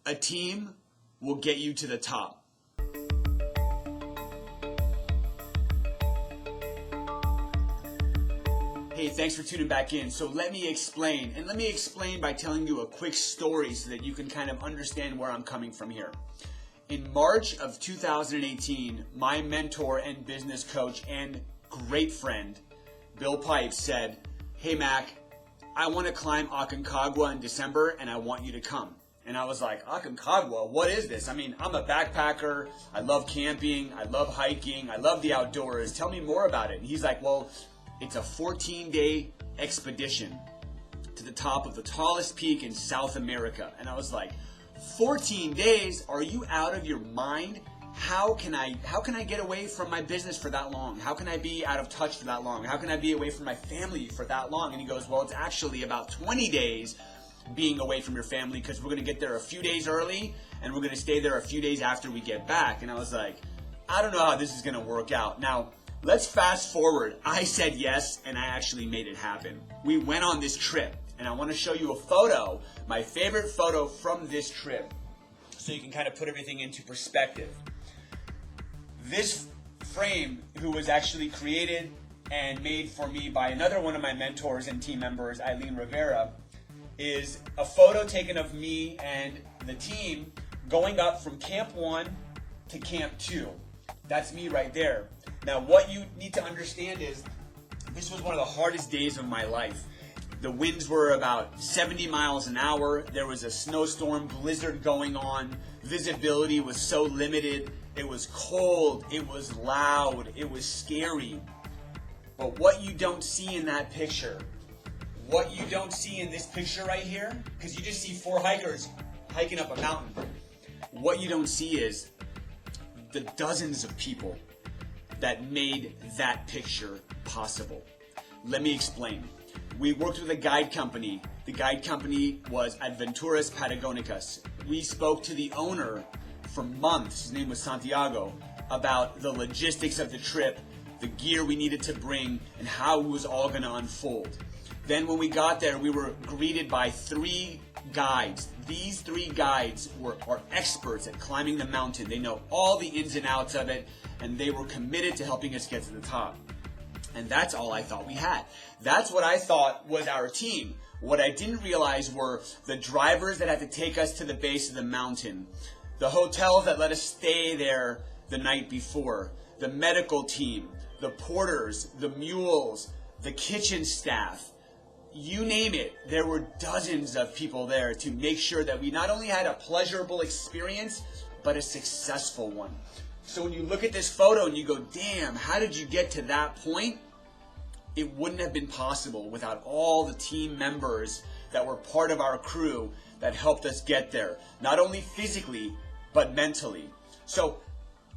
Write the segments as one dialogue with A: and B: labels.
A: A team will get you to the top. Hey, thanks for tuning back in. So let me explain. And let me explain by telling you a quick story so that you can kind of understand where I'm coming from here. In March of 2018, my mentor and business coach and great friend, Bill Pipes, said, "Hey, Mack, I want to climb Aconcagua in December and I want you to come." And I was like, "Aconcagua, what is this? I mean, I'm a backpacker. I love camping. I love hiking. I love the outdoors. Tell me more about it." And he's like, "Well, it's a 14-day expedition to the top of the tallest peak in South America." And I was like, 14 days? Are you out of your mind? How can I get away from my business for that long? How can I be out of touch for that long? How can I be away from my family for that long? And he goes, "Well, it's actually about 20 days being away from your family, because we're going to get there a few days early and we're going to stay there a few days after we get back." And I was like, I don't know how this is going to work out. Now, let's fast forward. I said yes, and I actually made it happen. We went on this trip, and I want to show you a photo, my favorite photo from this trip, so you can kind of put everything into perspective. This frame, who was actually created and made for me by another one of my mentors and team members, Eileen Rivera, is a photo taken of me and the team going up from Camp 1 to Camp 2. That's me right there. Now, what you need to understand is this was one of the hardest days of my life. The winds were about 70 miles an hour. There was a snowstorm, blizzard going on. Visibility was so limited. It was cold. It was loud. It was scary. But what you don't see in that picture, what you don't see in this picture right here, because you just see 4 hikers hiking up a mountain. What you don't see is the dozens of people that made that picture possible. Let me explain. We worked with a guide company. The guide company was Aventuras Patagónicas. We spoke to the owner for months, his name was Santiago, about the logistics of the trip, the gear we needed to bring, and how it was all going to unfold. Then when we got there, we were greeted by 3 guides. These 3 guides are experts at climbing the mountain. They know all the ins and outs of it, and they were committed to helping us get to the top. And that's all I thought we had. That's what I thought was our team. What I didn't realize were the drivers that had to take us to the base of the mountain, the hotels that let us stay there the night before, the medical team, the porters, the mules, the kitchen staff. You name it, there were dozens of people there to make sure that we not only had a pleasurable experience, but a successful one. So when you look at this photo and you go, damn, how did you get to that point? It wouldn't have been possible without all the team members that were part of our crew that helped us get there, not only physically, but mentally. So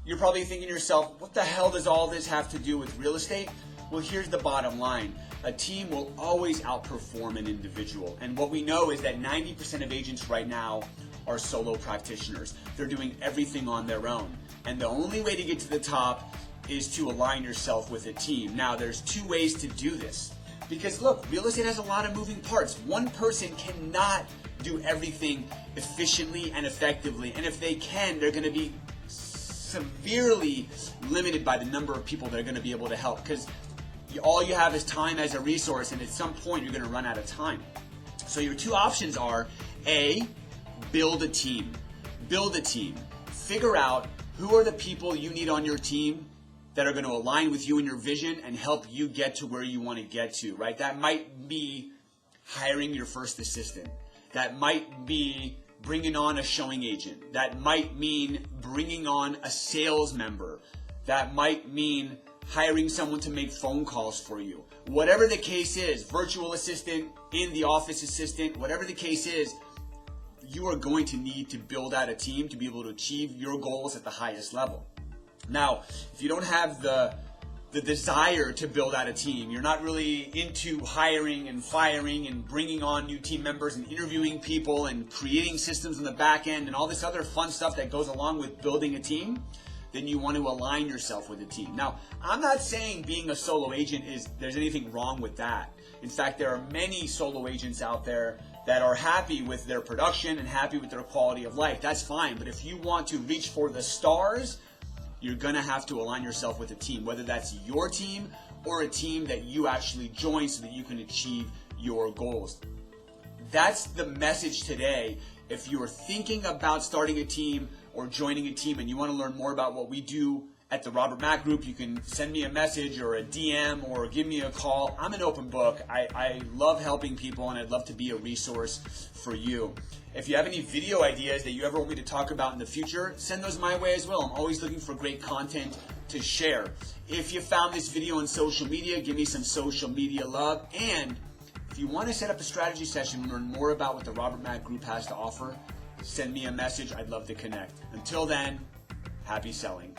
A: you're probably thinking to yourself, what the hell does all this have to do with real estate? Well, here's the bottom line. A team will always outperform an individual. And what we know is that 90% of agents right now are solo practitioners. They're doing everything on their own. And the only way to get to the top is to align yourself with a team. Now, there's 2 ways to do this. Because look, real estate has a lot of moving parts. One person cannot do everything efficiently and effectively. And if they can, they're going to be severely limited by the number of people that are going to be able to help. Because all you have is time as a resource, and at some point you're going to run out of time. So your 2 options are, A, build a team. Build a team. Figure out who are the people you need on your team that are going to align with you and your vision and help you get to where you want to get to, right? That might be hiring your first assistant. That might be bringing on a showing agent. That might mean bringing on a sales member. That might mean hiring someone to make phone calls for you. Whatever the case is, virtual assistant, in the office assistant, whatever the case is, you are going to need to build out a team to be able to achieve your goals at the highest level. Now, if you don't have the desire to build out a team, you're not really into hiring and firing and bringing on new team members and interviewing people and creating systems in the back end and all this other fun stuff that goes along with building a team, then you want to align yourself with a team. Now, I'm not saying being a solo agent there's anything wrong with that. In fact, there are many solo agents out there that are happy with their production and happy with their quality of life. That's fine. But if you want to reach for the stars, you're going to have to align yourself with a team, whether that's your team or a team that you actually join so that you can achieve your goals. That's the message today. If you're thinking about starting a team or joining a team and you want to learn more about what we do at the Robert Mack Group, you can send me a message or a DM or give me a call. I'm an open book. I love helping people, and I'd love to be a resource for you. If you have any video ideas that you ever want me to talk about in the future, send those my way as well. I'm always looking for great content to share. If you found this video on social media, give me some social media love. And if you want to set up a strategy session and learn more about what the Robert Mack Group has to offer, send me a message. I'd love to connect. Until then, happy selling.